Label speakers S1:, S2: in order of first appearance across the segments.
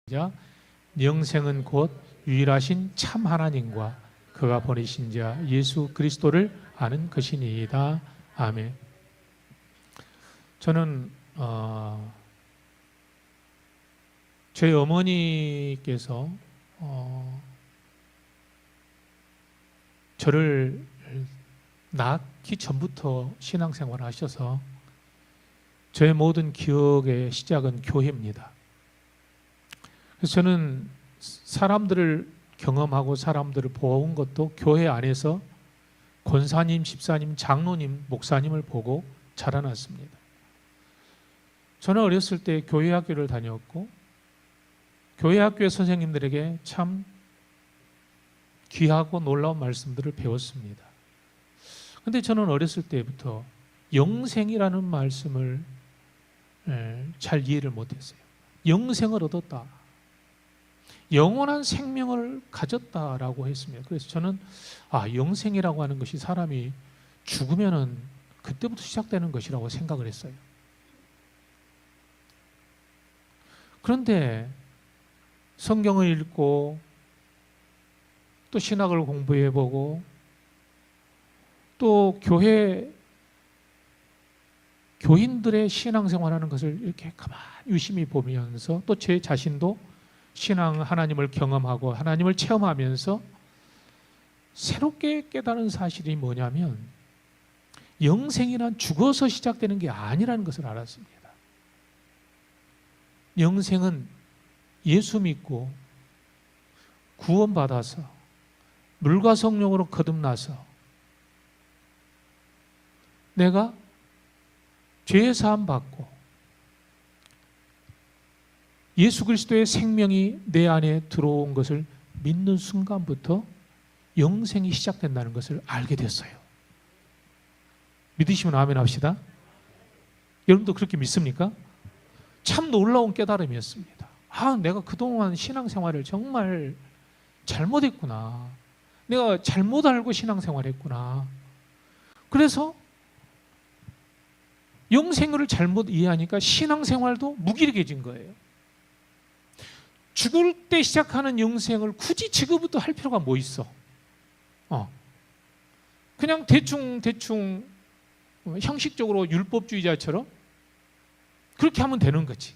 S1: 자, 영생은 곧 유일하신 참 하나님과 그가 보내신 자 예수 그리스도를 아는 것이니이다. 아멘. 저는 저희 어머니께서 저를 낳기 전부터 신앙생활을 하셔서 저의 모든 기억의 시작은 교회입니다. 그래서 저는 사람들을 경험하고 사람들을 보아온 것도 교회 안에서 권사님, 집사님, 장로님, 목사님을 보고 자라났습니다. 저는 어렸을 때 교회 학교를 다녔고 교회 학교의 선생님들에게 참 귀하고 놀라운 말씀들을 배웠습니다. 그런데 저는 어렸을 때부터 영생이라는 말씀을 잘 이해를 못했어요. 영생을 얻었다, 영원한 생명을 가졌다라고 했습니다. 그래서 저는 영생이라고 하는 것이 사람이 죽으면은 그때부터 시작되는 것이라고 생각을 했어요. 그런데 성경을 읽고 또 신학을 공부해보고 또 교인들의 신앙생활하는 것을 이렇게 가만히 유심히 보면서 또 제 자신도 신앙 하나님을 경험하고 하나님을 체험하면서 새롭게 깨달은 사실이 뭐냐면 영생이란 죽어서 시작되는 게 아니라는 것을 알았습니다. 영생은 예수 믿고 구원받아서 물과 성령으로 거듭나서 내가 죄 사함 받고 예수 그리스도의 생명이 내 안에 들어온 것을 믿는 순간부터 영생이 시작된다는 것을 알게 됐어요. 믿으시면 아멘 합시다. 여러분도 그렇게 믿습니까? 참 놀라운 깨달음이었습니다. 내가 그동안 신앙생활을 정말 잘못했구나. 내가 잘못 알고 신앙생활했구나. 그래서 영생을 잘못 이해하니까 신앙생활도 무기력해진 거예요. 죽을 때 시작하는 영생을 굳이 지금부터 할 필요가 뭐 있어? 그냥 대충 형식적으로 율법주의자처럼 그렇게 하면 되는 거지.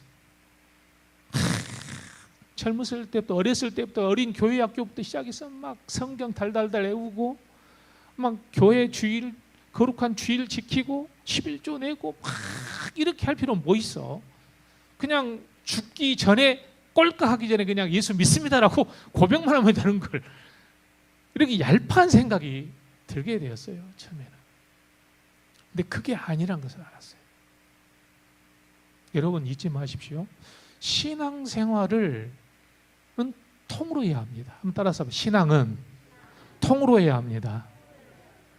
S1: 젊었을 때부터, 어렸을 때부터, 어린 교회 학교부터 시작해서 막 성경 달달달 외우고 막 교회 주일, 거룩한 주일 지키고 11조 내고 막 이렇게 할 필요는 뭐 있어? 그냥 죽기 전에 꼴까하기 전에 그냥 예수 믿습니다라고 고백만 하면 되는 걸, 이렇게 얄팍한 생각이 들게 되었어요, 처음에는. 근데 그게 아니란 것을 알았어요. 여러분 잊지 마십시오. 신앙생활을 통으로 해야 합니다. 한번 따라서 신앙은 통으로 해야 합니다.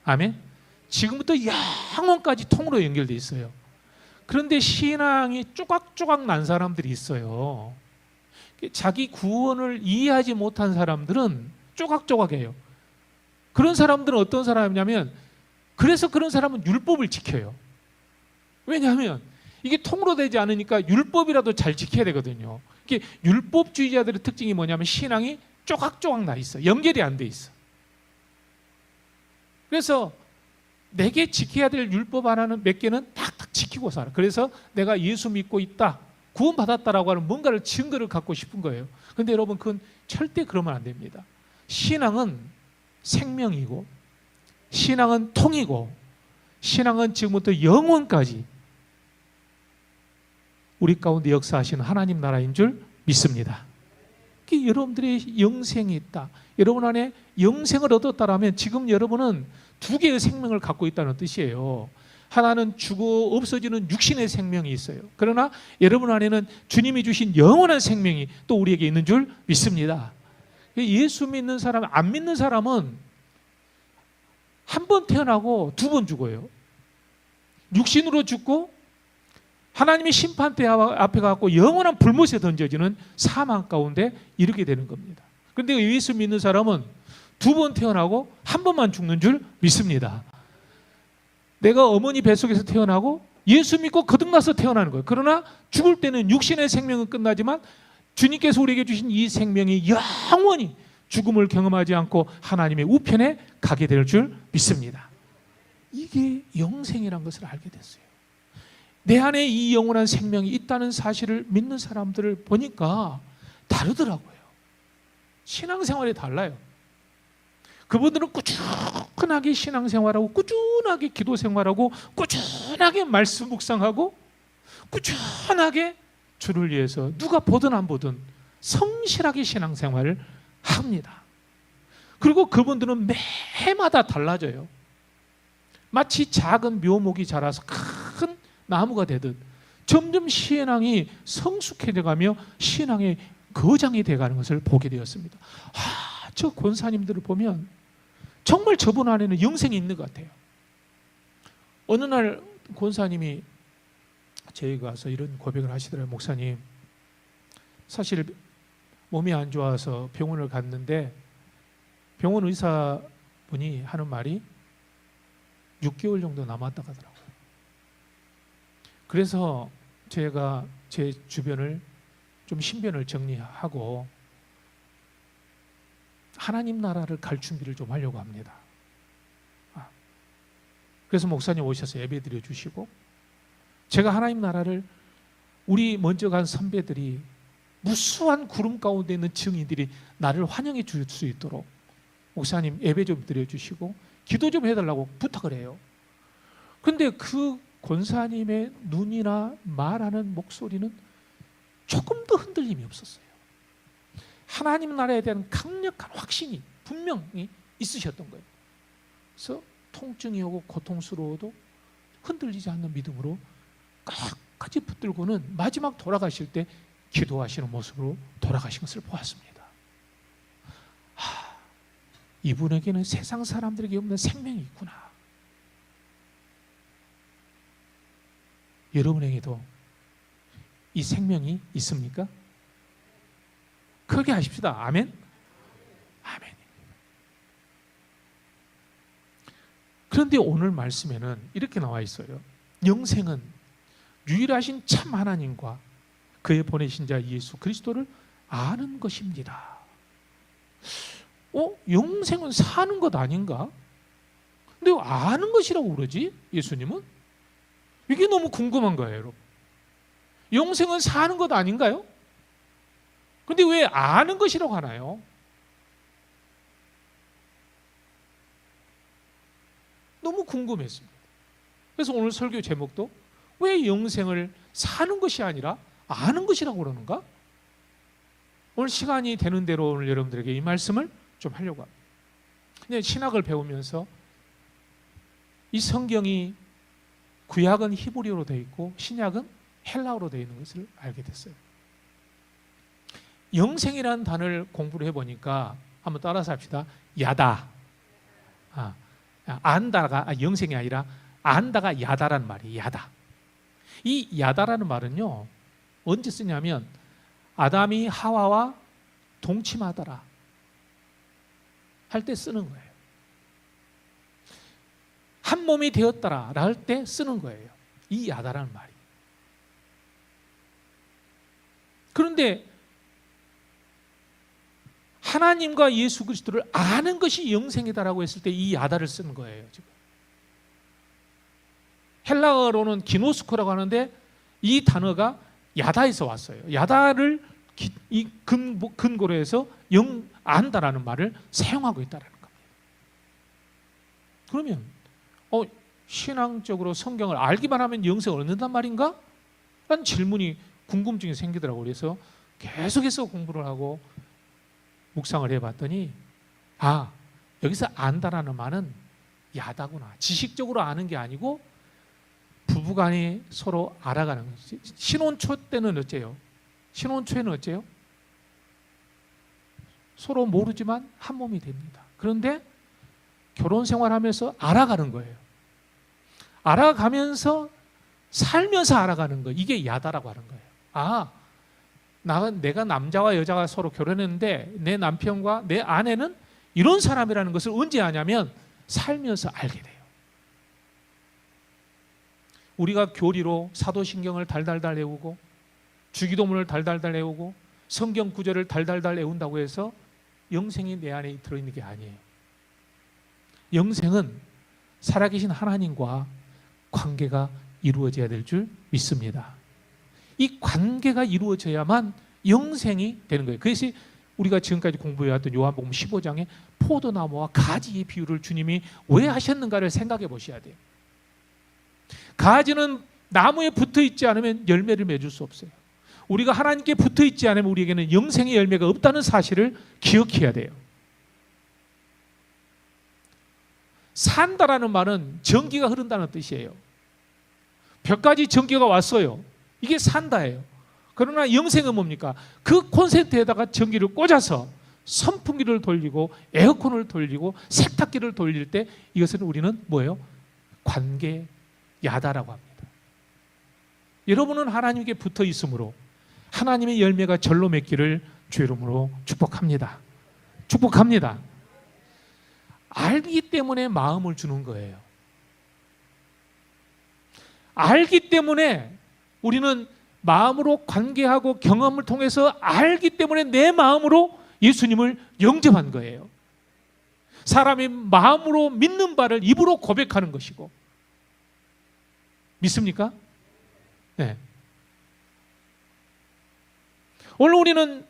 S1: 아멘. 지금부터 영원까지 통으로 연결되어 있어요. 그런데 신앙이 쪼각쪼각 난 사람들이 있어요. 자기 구원을 이해하지 못한 사람들은 쪼각쪼각해요. 그런 사람들은 어떤 사람이냐면, 그래서 그런 사람은 율법을 지켜요. 왜냐하면 이게 통으로 되지 않으니까 율법이라도 잘 지켜야 되거든요. 이게 율법주의자들의 특징이 뭐냐면 신앙이 쪼각쪼각 나 있어. 연결이 안 돼 있어. 그래서 내게 지켜야 될 율법 하나는 몇 개는 탁탁 지키고 살아. 그래서 내가 예수 믿고 있다, 구원받았다라고 하는 뭔가를 증거를 갖고 싶은 거예요. 그런데 여러분, 그건 절대 그러면 안 됩니다. 신앙은 생명이고 신앙은 통이고 신앙은 지금부터 영원까지 우리 가운데 역사하시는 하나님 나라인 줄 믿습니다. 여러분들의 영생이 있다, 여러분 안에 영생을 얻었다라면 지금 여러분은 두 개의 생명을 갖고 있다는 뜻이에요. 하나는 죽어 없어지는 육신의 생명이 있어요. 그러나 여러분 안에는 주님이 주신 영원한 생명이 또 우리에게 있는 줄 믿습니다. 예수 믿는 사람, 안 믿는 사람은 한 번 태어나고 두 번 죽어요. 육신으로 죽고 하나님의 심판대 앞에 가고 영원한 불못에 던져지는 사망 가운데 이르게 되는 겁니다. 그런데 예수 믿는 사람은 두 번 태어나고 한 번만 죽는 줄 믿습니다. 내가 어머니 뱃속에서 태어나고 예수 믿고 거듭나서 태어나는 거예요. 그러나 죽을 때는 육신의 생명은 끝나지만 주님께서 우리에게 주신 이 생명이 영원히 죽음을 경험하지 않고 하나님의 우편에 가게 될 줄 믿습니다. 이게 영생이라는 것을 알게 됐어요. 내 안에 이 영원한 생명이 있다는 사실을 믿는 사람들을 보니까 다르더라고요. 신앙생활이 달라요. 그분들은 꾸준하게 신앙생활하고 꾸준하게 기도생활하고 꾸준하게 말씀 묵상하고 꾸준하게 주를 위해서 누가 보든 안 보든 성실하게 신앙생활을 합니다. 그리고 그분들은 매해마다 달라져요. 마치 작은 묘목이 자라서 큰 나무가 되듯 점점 신앙이 성숙해져가며 신앙의 거장이 돼가는 것을 보게 되었습니다. 저 권사님들을 보면 정말 저분 안에는 영생이 있는 것 같아요. 어느 날 권사님이 저희가 와서 이런 고백을 하시더라고요. 목사님, 사실 몸이 안 좋아서 병원을 갔는데 병원 의사분이 하는 말이 6개월 정도 남았다 하더라고요. 그래서 제가 제 주변을 좀 신변을 정리하고 하나님 나라를 갈 준비를 좀 하려고 합니다. 그래서 목사님 오셔서 예배 드려 주시고 제가 하나님 나라를 우리 먼저 간 선배들이 무수한 구름 가운데 있는 증인들이 나를 환영해 줄 수 있도록 목사님 예배 좀 드려 주시고 기도 좀 해달라고 부탁을 해요. 그런데 그 권사님의 눈이나 말하는 목소리는 조금 더 흔들림이 없었어요. 하나님 나라에 대한 강력한 확신이 분명히 있으셨던 거예요. 그래서 통증이 오고 고통스러워도 흔들리지 않는 믿음으로 끝까지 붙들고는 마지막 돌아가실 때 기도하시는 모습으로 돌아가신 것을 보았습니다. 이분에게는 세상 사람들에게 없는 생명이 있구나. 여러분에게도 이 생명이 있습니까? 크게 하십시다. 아멘. 아멘. 그런데 오늘 말씀에는 이렇게 나와 있어요. 영생은 유일하신 참 하나님과 그의 보내신 자 예수 그리스도를 아는 것입니다. 영생은 사는 것 아닌가? 근데 왜 아는 것이라고 그러지? 예수님은? 이게 너무 궁금한 거예요, 여러분. 영생은 사는 것 아닌가요? 근데 왜 아는 것이라고 하나요? 너무 궁금했습니다. 그래서 오늘 설교 제목도 왜 영생을 사는 것이 아니라 아는 것이라고 그러는가? 오늘 시간이 되는 대로 오늘 여러분들에게 이 말씀을 좀 하려고 합니다. 근데 신학을 배우면서 이 성경이 구약은 히브리어로 되어 있고 신약은 헬라어로 되어 있는 것을 알게 됐어요. 영생이라는 단어를 공부를 해보니까 한번 따라서 합시다. 야다. 안다가 영생이 아니라 안다가 야다라는 말이에요. 야다. 이 야다라는 말은요, 언제 쓰냐면 아담이 하와와 동침하더라 할 때 쓰는 거예요. 한 몸이 되었더라 할 때 쓰는 거예요. 이 야다라는 말이. 그런데 하나님과 예수 그리스도를 아는 것이 영생이다라고 했을 때 이 야다를 쓰는 거예요. 지금 헬라어로는 기노스코라고 하는데 이 단어가 야다에서 왔어요. 야다를 이 근거로 해서 안다라는 말을 사용하고 있다는 겁니다. 그러면 신앙적으로 성경을 알기만 하면 영생을 얻는단 말인가? 라는 질문이 궁금증이 생기더라고요. 그래서 계속해서 공부를 하고 묵상을 해봤더니 여기서 안다라는 말은 야다구나. 지식적으로 아는 게 아니고 부부간이 서로 알아가는 거지. 신혼초 때는 어째요? 신혼초에는 어째요? 서로 모르지만 한 몸이 됩니다. 그런데 결혼 생활하면서 알아가는 거예요. 알아가면서 살면서 알아가는 거. 이게 야다라고 하는 거예요. 내가 남자와 여자가 서로 결혼했는데 내 남편과 내 아내는 이런 사람이라는 것을 언제 아냐면 살면서 알게 돼요. 우리가 교리로 사도신경을 달달달 외우고 주기도문을 달달달 외우고 성경 구절을 달달달 외운다고 해서 영생이 내 안에 들어있는 게 아니에요. 영생은 살아계신 하나님과 관계가 이루어져야 될 줄 믿습니다. 이 관계가 이루어져야만 영생이 되는 거예요. 그래서 우리가 지금까지 공부해왔던 요한복음 15장에 포도나무와 가지의 비유를 주님이 왜 하셨는가를 생각해 보셔야 돼요. 가지는 나무에 붙어 있지 않으면 열매를 맺을 수 없어요. 우리가 하나님께 붙어 있지 않으면 우리에게는 영생의 열매가 없다는 사실을 기억해야 돼요. 산다라는 말은 전기가 흐른다는 뜻이에요. 벽까지 전기가 왔어요. 이게 산다예요. 그러나 영생은 뭡니까? 그 콘센트에다가 전기를 꽂아서 선풍기를 돌리고 에어컨을 돌리고 세탁기를 돌릴 때 이것은 우리는 뭐예요? 관계야다라고 합니다. 여러분은 하나님께 붙어 있으므로 하나님의 열매가 절로 맺기를 주의 이름으로 축복합니다. 축복합니다. 알기 때문에 마음을 주는 거예요. 알기 때문에 우리는 마음으로 관계하고 경험을 통해서 알기 때문에 내 마음으로 예수님을 영접한 거예요. 사람이 마음으로 믿는 바를 입으로 고백하는 것이고. 믿습니까? 네. 오늘 우리는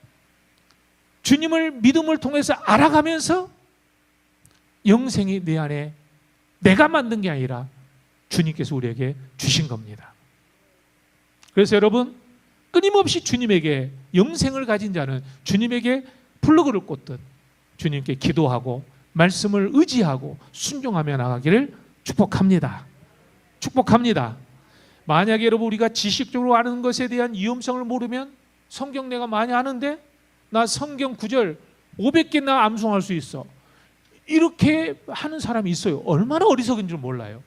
S1: 주님을 믿음을 통해서 알아가면서 영생이 내 안에 내가 만든 게 아니라 주님께서 우리에게 주신 겁니다. 그래서 여러분, 끊임없이 주님에게 영생을 가진 자는 주님에게 플러그를 꽂듯 주님께 기도하고 말씀을 의지하고 순종하며 나가기를 축복합니다. 축복합니다. 만약에 여러분 우리가 지식적으로 아는 것에 대한 위험성을 모르면 성경 내가 많이 아는데 나 성경 구절 500개나 암송할 수 있어. 이렇게 하는 사람이 있어요. 얼마나 어리석은 줄 몰라요.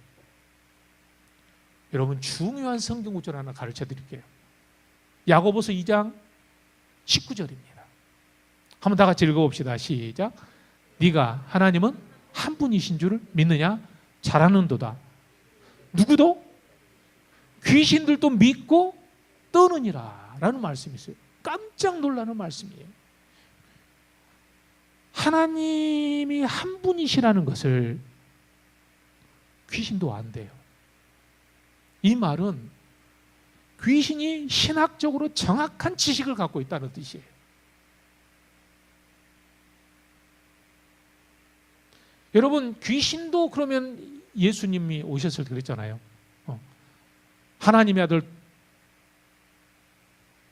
S1: 여러분 중요한 성경 구절 하나 가르쳐 드릴게요. 야고보서 2장 19절입니다. 한번 다 같이 읽어봅시다. 시작. 네가 하나님은 한 분이신 줄을 믿느냐? 잘 아는도다. 누구도? 귀신들도 믿고 떠느니라 라는 말씀이 있어요. 깜짝 놀라는 말씀이에요. 하나님이 한 분이시라는 것을 귀신도 안 돼요. 이 말은 귀신이 신학적으로 정확한 지식을 갖고 있다는 뜻이에요. 여러분 귀신도 그러면 예수님이 오셨을 때 그랬잖아요. 하나님의 아들,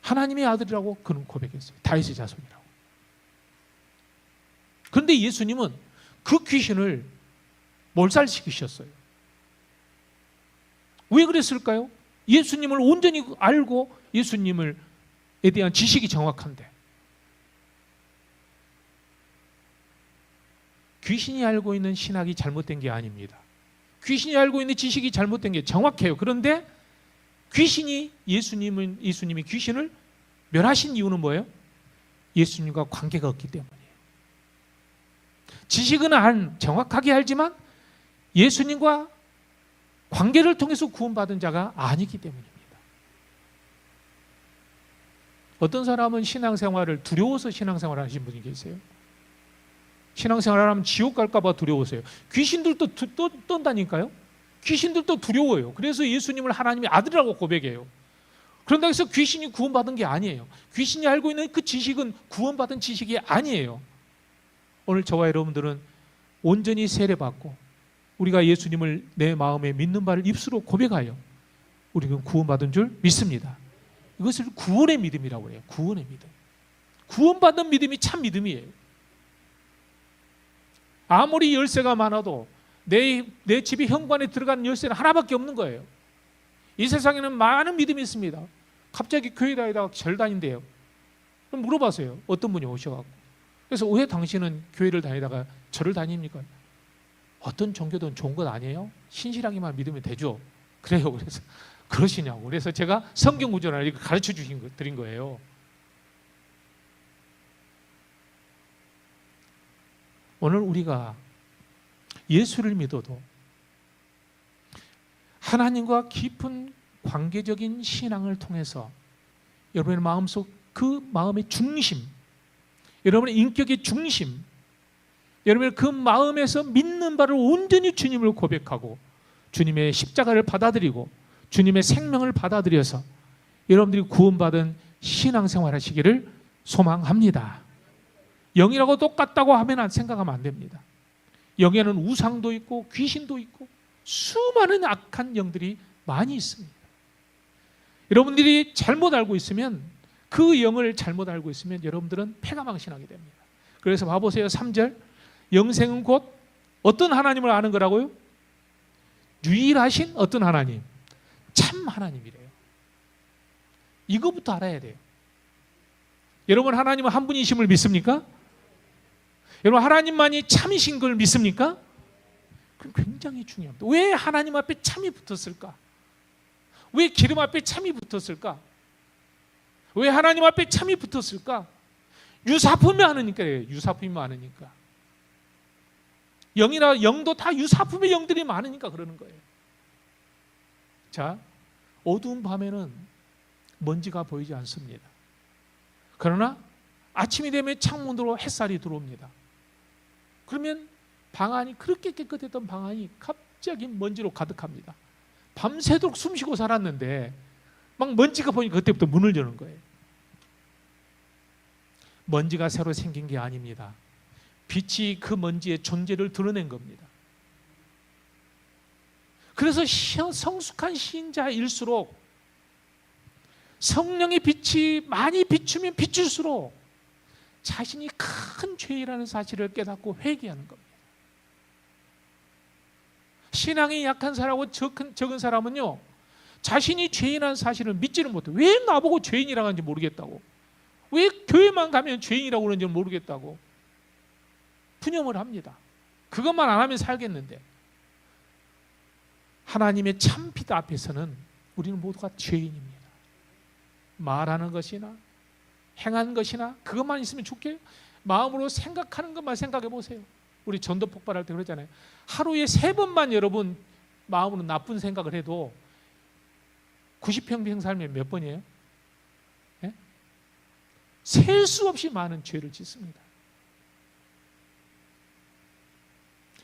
S1: 하나님의 아들이라고 그는 고백했어요. 다윗의 자손이라고. 그런데 예수님은 그 귀신을 몰살시키셨어요. 왜 그랬을까요? 예수님을 온전히 알고 예수님에 대한 지식이 정확한데. 귀신이 알고 있는 신학이 잘못된 게 아닙니다. 귀신이 알고 있는 지식이 잘못된 게 정확해요. 그런데 귀신이 예수님이 귀신을 멸하신 이유는 뭐예요? 예수님과 관계가 없기 때문이에요. 지식은 정확하게 알지만 예수님과 관계를 통해서 구원받은 자가 아니기 때문입니다. 어떤 사람은 신앙생활을 두려워서 신앙생활을 하시는 분이 계세요. 신앙생활을 하면 지옥 갈까 봐 두려워서요. 귀신들도 떤다니까요. 귀신들도 두려워요. 그래서 예수님을 하나님의 아들이라고 고백해요. 그런다고 해서 귀신이 구원받은 게 아니에요. 귀신이 알고 있는 그 지식은 구원받은 지식이 아니에요. 오늘 저와 여러분들은 온전히 세례받고 우리가 예수님을 내 마음에 믿는 바를 입술로 고백하여 우리는 구원받은 줄 믿습니다. 이것을 구원의 믿음이라고 해요. 구원의 믿음. 구원받은 믿음이 참 믿음이에요. 아무리 열쇠가 많아도 내 집이 현관에 들어가는 열쇠는 하나밖에 없는 거예요. 이 세상에는 많은 믿음이 있습니다. 갑자기 교회 다니다가 절 다닌대요. 그럼 물어봐서요. 어떤 분이 오셔갖고. 그래서 왜 당신은 교회를 다니다가 절을 다닙니까? 어떤 종교든 좋은 것 아니에요? 신실하게만 믿으면 되죠. 그래요. 그래서 그러시냐고. 그래서 제가 성경 구절을 이렇게 가르쳐 드린 거예요. 오늘 우리가 예수를 믿어도 하나님과 깊은 관계적인 신앙을 통해서 여러분의 마음속 그 마음의 중심, 여러분의 인격의 중심, 여러분의 그 마음에서 믿는 바를 온전히 주님을 고백하고 주님의 십자가를 받아들이고 주님의 생명을 받아들여서 여러분들이 구원받은 신앙생활 하시기를 소망합니다. 영이라고 똑같다고 하면 생각하면 안 됩니다. 영에는 우상도 있고 귀신도 있고 수많은 악한 영들이 많이 있습니다. 여러분들이 잘못 알고 있으면, 그 영을 잘못 알고 있으면 여러분들은 패가망신하게 됩니다. 그래서 봐보세요. 3절, 영생은 곧 어떤 하나님을 아는 거라고요? 유일하신 어떤 하나님? 참 하나님이래요. 이거부터 알아야 돼요. 여러분, 하나님은 한 분이심을 믿습니까? 여러분, 하나님만이 참이신 걸 믿습니까? 그럼 굉장히 중요합니다. 왜 하나님 앞에 참이 붙었을까? 왜 기름 앞에 참이 붙었을까? 왜 하나님 앞에 참이 붙었을까? 유사품이 많으니까요. 유사품이 많으니까. 영이나 영도 다 유사품의 영들이 많으니까 그러는 거예요. 자, 어두운 밤에는 먼지가 보이지 않습니다. 그러나 아침이 되면 창문으로 햇살이 들어옵니다. 그러면 방 안이, 그렇게 깨끗했던 방 안이 갑자기 먼지로 가득합니다. 밤새도록 숨쉬고 살았는데 막 먼지가 보니까 그때부터 문을 여는 거예요. 먼지가 새로 생긴 게 아닙니다. 빛이 그 먼지의 존재를 드러낸 겁니다. 그래서 성숙한 신자일수록 성령의 빛이 많이 비추면 비출수록 자신이 큰 죄이라는 사실을 깨닫고 회개하는 겁니다. 신앙이 약한 사람하고 적은 사람은요, 자신이 죄인이라는 사실을 믿지를 못해요. 왜 나보고 죄인이라고 하는지 모르겠다고, 왜 교회만 가면 죄인이라고 그러는지 모르겠다고 푸념을 합니다. 그것만 안 하면 살겠는데, 하나님의 참빛 앞에서는 우리는 모두가 죄인입니다. 말하는 것이나 행한 것이나 그것만 있으면 좋게 마음으로 생각하는 것만 생각해 보세요. 우리 전도 폭발할 때 그러잖아요. 하루에 3번만 여러분 마음으로 나쁜 생각을 해도 90평생 살면 몇 번이에요? 네? 셀 수 없이 많은 죄를 짓습니다.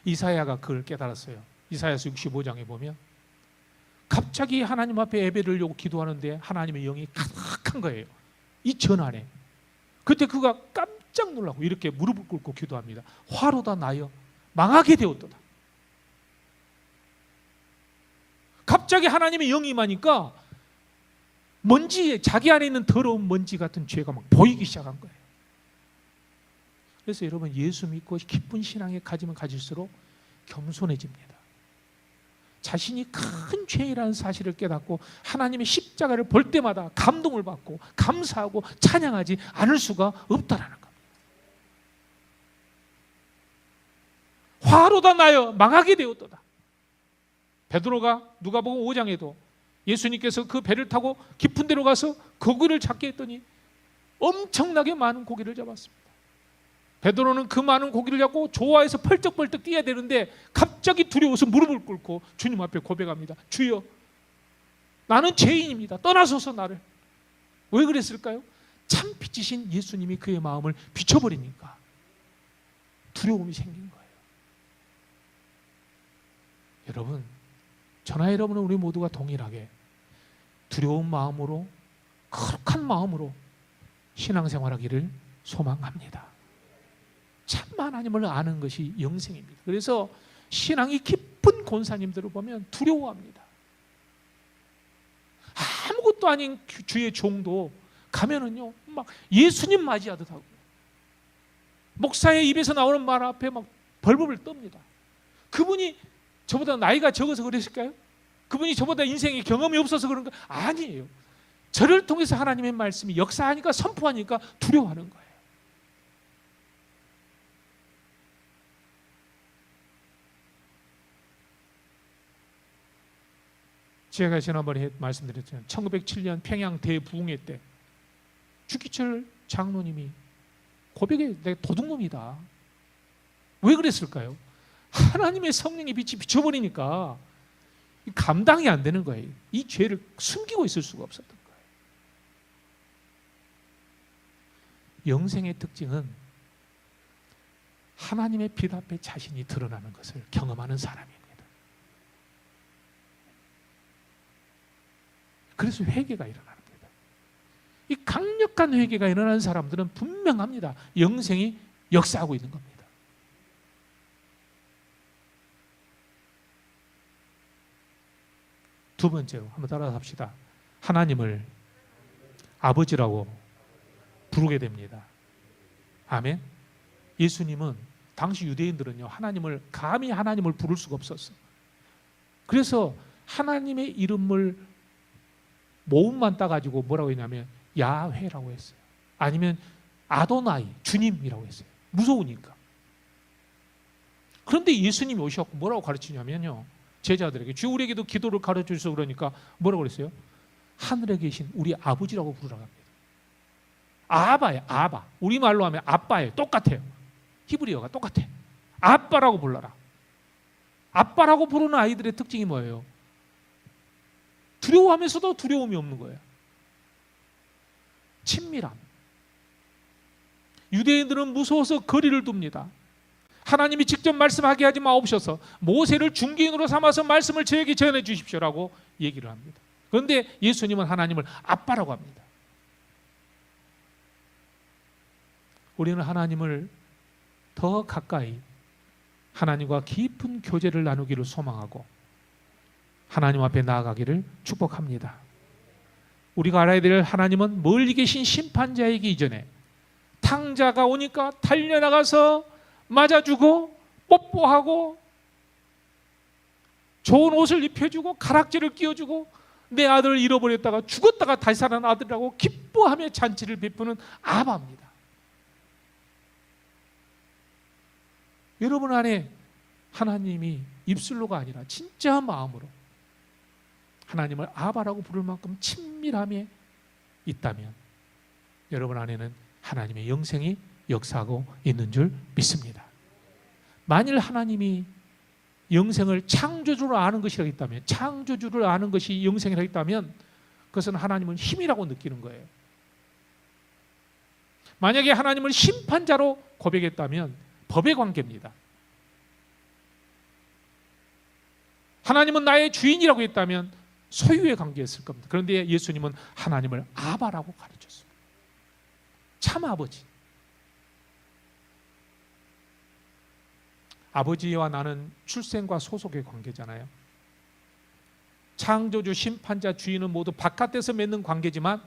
S1: 이사야가 그걸 깨달았어요. 이사야서 65장에 보면 갑자기 하나님 앞에 예배를 드리려고 기도하는데 하나님의 영이 가득한 거예요. 이 전안에. 그때 그가 깜짝 놀라고 이렇게 무릎을 꿇고 기도합니다. 화로다 나여 망하게 되었도다. 갑자기 하나님의 영이 임하니까 먼지, 자기 안에 있는 더러운 먼지 같은 죄가 막 보이기 시작한 거예요. 그래서 여러분, 예수 믿고 기쁜 신앙에 가지면 가질수록 겸손해집니다. 자신이 큰 죄이라는 사실을 깨닫고 하나님의 십자가를 볼 때마다 감동을 받고 감사하고 찬양하지 않을 수가 없다라는 겁니다. 화로다 나여 망하게 되었도다. 베드로가 누가복음 5장에도 예수님께서 그 배를 타고 깊은 데로 가서 고기를 잡게 했더니 엄청나게 많은 고기를 잡았습니다. 베드로는 그 많은 고기를 잡고 좋아해서 펄쩍펄쩍 뛰어야 되는데 갑자기 두려워서 무릎을 꿇고 주님 앞에 고백합니다. 주여, 나는 죄인입니다. 떠나소서 나를. 왜 그랬을까요? 참 빛이신 예수님이 그의 마음을 비춰버리니까 두려움이 생긴 거예요. 여러분, 저나 여러분은 우리 모두가 동일하게 두려운 마음으로, 거룩한 마음으로 신앙생활하기를 소망합니다. 참 하나님을 아는 것이 영생입니다. 그래서 신앙이 깊은 권사님들을 보면 두려워합니다. 아무것도 아닌 주의 종도 가면은요, 막 예수님 맞이하듯 하고 목사의 입에서 나오는 말 앞에 막 벌벌을 떱니다. 그분이 저보다 나이가 적어서 그랬을까요? 그분이 저보다 인생에 경험이 없어서 그런 거 아니에요. 저를 통해서 하나님의 말씀이 역사하니까, 선포하니까 두려워하는 거예요. 제가 지난번에 말씀드렸잖아요. 1907년 평양 대부흥회 때 주기철 장로님이 고백해, 내가 도둑놈이다. 왜 그랬을까요? 하나님의 성령의 빛이 비춰버리니까 감당이 안 되는 거예요. 이 죄를 숨기고 있을 수가 없었던 거예요. 영생의 특징은 하나님의 빛 앞에 자신이 드러나는 것을 경험하는 사람입니다. 그래서 회개가 일어납니다. 이 강력한 회개가 일어나는 사람들은 분명합니다. 영생이 역사하고 있는 겁니다. 두 번째로 한번 따라서 합시다. 하나님을 아버지라고 부르게 됩니다. 아멘. 예수님은 당시 유대인들은요, 감히 하나님을 부를 수가 없었어. 그래서 하나님의 이름을 모음만 따가지고 뭐라고 했냐면 야훼라고 했어요. 아니면 아도나이, 주님이라고 했어요. 무서우니까. 그런데 예수님이 오셔서 뭐라고 가르치냐면요, 제자들에게 주 우리에게도 기도를 가르쳐 주셔서 그러니까 뭐라고 그랬어요? 하늘에 계신 우리 아버지라고 부르라고 합니다. 아바예요. 아바. 우리말로 하면 아빠예요. 똑같아요. 히브리어가 똑같아. 아빠라고 불러라. 아빠라고 부르는 아이들의 특징이 뭐예요? 두려워하면서도 두려움이 없는 거예요. 친밀함. 유대인들은 무서워서 거리를 둡니다. 하나님이 직접 말씀하게 하지 마옵소서. 모세를 중개인으로 삼아서 말씀을 저에게 전해 주십시오라고 얘기를 합니다. 그런데 예수님은 하나님을 아빠라고 합니다. 우리는 하나님을 더 가까이 하나님과 깊은 교제를 나누기를 소망하고 하나님 앞에 나아가기를 축복합니다. 우리가 알아야 될 하나님은 멀리 계신 심판자이기 이전에 탕자가 오니까 달려나가서 맞아주고 뽀뽀하고 좋은 옷을 입혀주고 가락지를 끼워주고 내 아들을 잃어버렸다가 죽었다가 다시 살아난 아들이라고 기뻐하며 잔치를 베푸는 아바입니다. 여러분 안에 하나님이 입술로가 아니라 진짜 마음으로 하나님을 아바라고 부를 만큼 친밀함에 있다면 여러분 안에는 하나님의 영생이 역사하고 있는 줄 믿습니다. 만일 하나님이 영생을 창조주로 아는 것이라고 했다면, 창조주를 아는 것이 영생이라고 했다면 그것은 하나님은 힘이라고 느끼는 거예요. 만약에 하나님을 심판자로 고백했다면 법의 관계입니다. 하나님은 나의 주인이라고 했다면 소유의 관계였을 겁니다. 그런데 예수님은 하나님을 아바라고 가르쳤습니다. 참 아버지. 아버지와 나는 출생과 소속의 관계잖아요. 창조주, 심판자, 주인은 모두 바깥에서 맺는 관계지만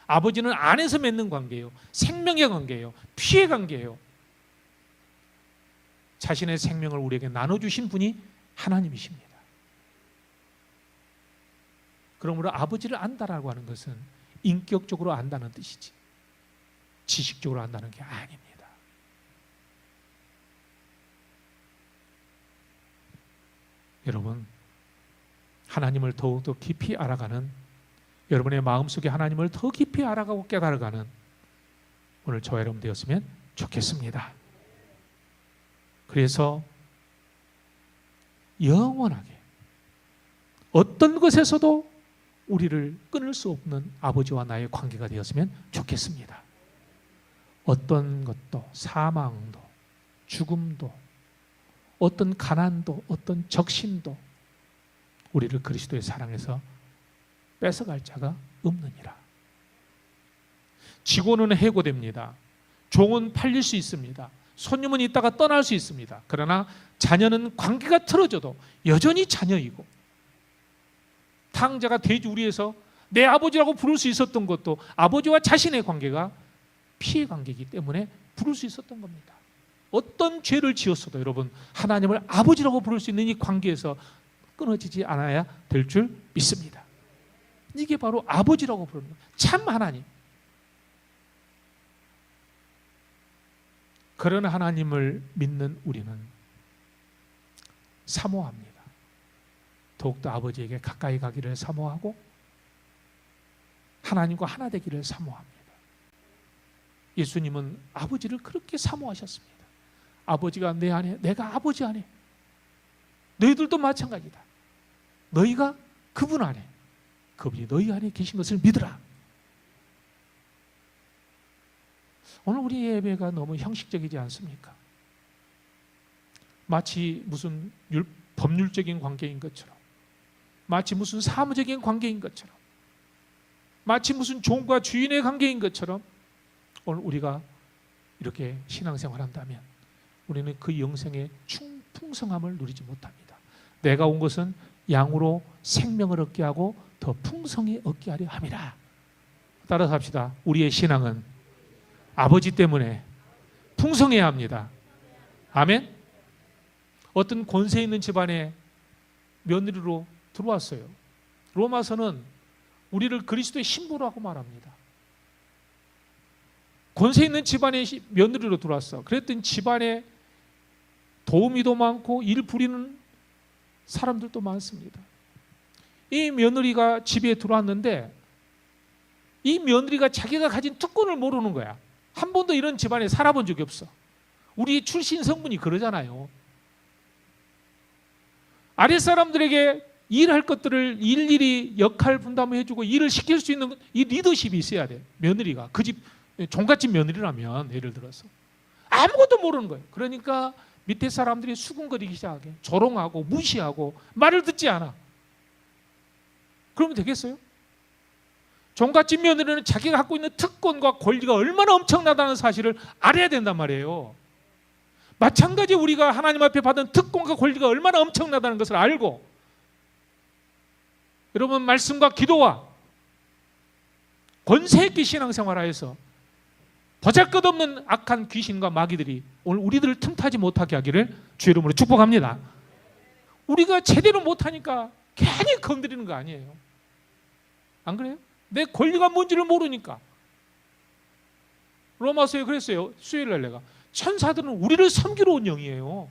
S1: 아버지는 안에서 맺는 관계예요. 생명의 관계예요. 피의 관계예요. 자신의 생명을 우리에게 나눠주신 분이 하나님이십니다. 그러므로 아버지를 안다라고 하는 것은 인격적으로 안다는 뜻이지 지식적으로 안다는 게 아닙니다. 여러분, 하나님을 더욱더 깊이 알아가는, 여러분의 마음속에 하나님을 더 깊이 알아가고 깨달아가는 오늘 저와 여러분 되었으면 좋겠습니다. 그래서 영원하게 어떤 것에서도 우리를 끊을 수 없는 아버지와 나의 관계가 되었으면 좋겠습니다. 어떤 것도, 사망도, 죽음도, 어떤 가난도, 어떤 적신도 우리를 그리스도의 사랑에서 뺏어갈 자가 없느니라. 직원은 해고됩니다. 종은 팔릴 수 있습니다. 손님은 있다가 떠날 수 있습니다. 그러나 자녀는 관계가 틀어져도 여전히 자녀이고, 탕자가 돼지우리에서 내 아버지라고 부를 수 있었던 것도 아버지와 자신의 관계가 피의 관계이기 때문에 부를 수 있었던 겁니다. 어떤 죄를 지었어도 여러분 하나님을 아버지라고 부를 수 있는 이 관계에서 끊어지지 않아야 될 줄 믿습니다. 이게 바로 아버지라고 부르는 거예요. 참 하나님. 그런 하나님을 믿는 우리는 사모합니다. 더욱더 아버지에게 가까이 가기를 사모하고 하나님과 하나 되기를 사모합니다. 예수님은 아버지를 그렇게 사모하셨습니다. 아버지가 내 안에, 내가 아버지 안에, 너희들도 마찬가지다. 너희가 그분 안에, 그분이 너희 안에 계신 것을 믿으라. 오늘 우리 예배가 너무 형식적이지 않습니까? 마치 무슨 법률적인 관계인 것처럼, 마치 무슨 사무적인 관계인 것처럼, 마치 무슨 종과 주인의 관계인 것처럼 오늘 우리가 이렇게 신앙생활 한다면 우리는 그 영생의 풍성함을 누리지 못합니다. 내가 온 것은 양으로 생명을 얻게 하고 더 풍성히 얻게 하려 함이라. 따라서 합시다. 우리의 신앙은 아버지 때문에 풍성해야 합니다. 아멘. 어떤 권세 있는 집안에 며느리로 들어왔어요. 로마서는 우리를 그리스도의 신부라고 말합니다. 권세 있는 집안에 며느리로 들어왔어. 그랬더니 집안에 도우미도 많고 일 부리는 사람들도 많습니다. 이 며느리가 집에 들어왔는데 이 며느리가 자기가 가진 특권을 모르는 거야. 한 번도 이런 집안에 살아본 적이 없어. 우리 출신 성분이 그러잖아요. 아랫사람들에게 일할 것들을 일일이 역할 분담을 해주고 일을 시킬 수 있는 이 리더십이 있어야 돼. 며느리가 그 집 종갓집 며느리라면 예를 들어서 아무것도 모르는 거예요. 그러니까 밑에 사람들이 수군거리기 시작해. 조롱하고 무시하고 말을 듣지 않아. 그러면 되겠어요? 종갓집 며느리는 자기가 갖고 있는 특권과 권리가 얼마나 엄청나다는 사실을 알아야 된단 말이에요. 마찬가지 우리가 하나님 앞에 받은 특권과 권리가 얼마나 엄청나다는 것을 알고 여러분 말씀과 기도와 권세 있게 신앙생활하여서 보잘것없는 악한 귀신과 마귀들이 오늘 우리들을 틈타지 못하게 하기를 주의 이름으로 축복합니다. 우리가 제대로 못하니까 괜히 건드리는 거 아니에요. 안 그래요? 내 권리가 뭔지를 모르니까. 로마서에 그랬어요. 수요일날 내가 천사들은 우리를 섬기러 온 영이에요.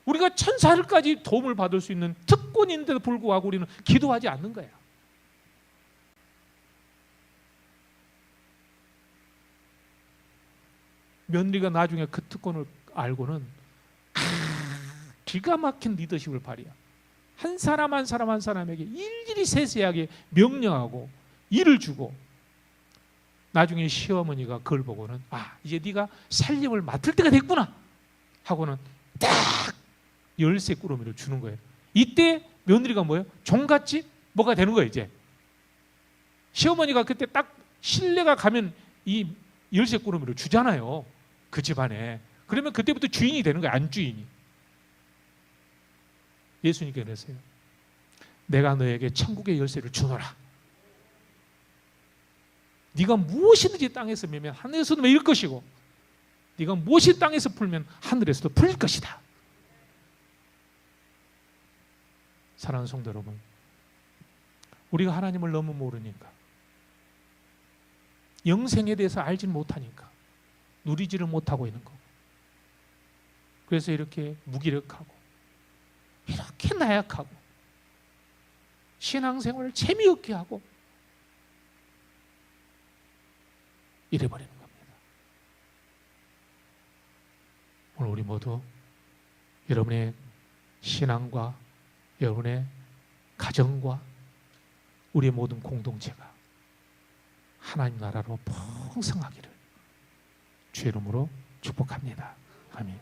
S1: 우리가 천사들까지 도움을 받을 수 있는 특권인데도 불구하고 우리는 기도하지 않는 거야. 며느리가 나중에 그 특권을 알고는 기가 막힌 리더십을 발휘해. 한 사람 한 사람 한 사람에게 일일이 세세하게 명령하고 일을 주고 나중에 시어머니가 그걸 보고는 이제 네가 살림을 맡을 때가 됐구나 하고는 딱 열쇠 꾸러미를 주는 거예요. 이때 며느리가 뭐예요? 종갓집 뭐가 되는 거예요. 이제 시어머니가 그때 딱 신뢰가 가면 이 열쇠 꾸러미를 주잖아요. 그 집안에. 그러면 그때부터 주인이 되는 거예요. 안주인이. 예수님께서 그랬어요. 내가 너에게 천국의 열쇠를 주노라. 네가 무엇이든지 땅에서 매면 하늘에서도 매일 것이고 네가 무엇이 땅에서 풀면 하늘에서도 풀릴 것이다. 사랑하는 성도 여러분, 우리가 하나님을 너무 모르니까 영생에 대해서 알지 못하니까 누리지를 못하고 있는 거고 그래서 이렇게 무기력하고 이렇게 나약하고 신앙생활을 재미없게 하고 이래버리는 겁니다. 오늘 우리 모두 여러분의 신앙과 여러분의 가정과 우리의 모든 공동체가 하나님 나라로 풍성하기를 주의 이름으로 축복합니다. 아멘.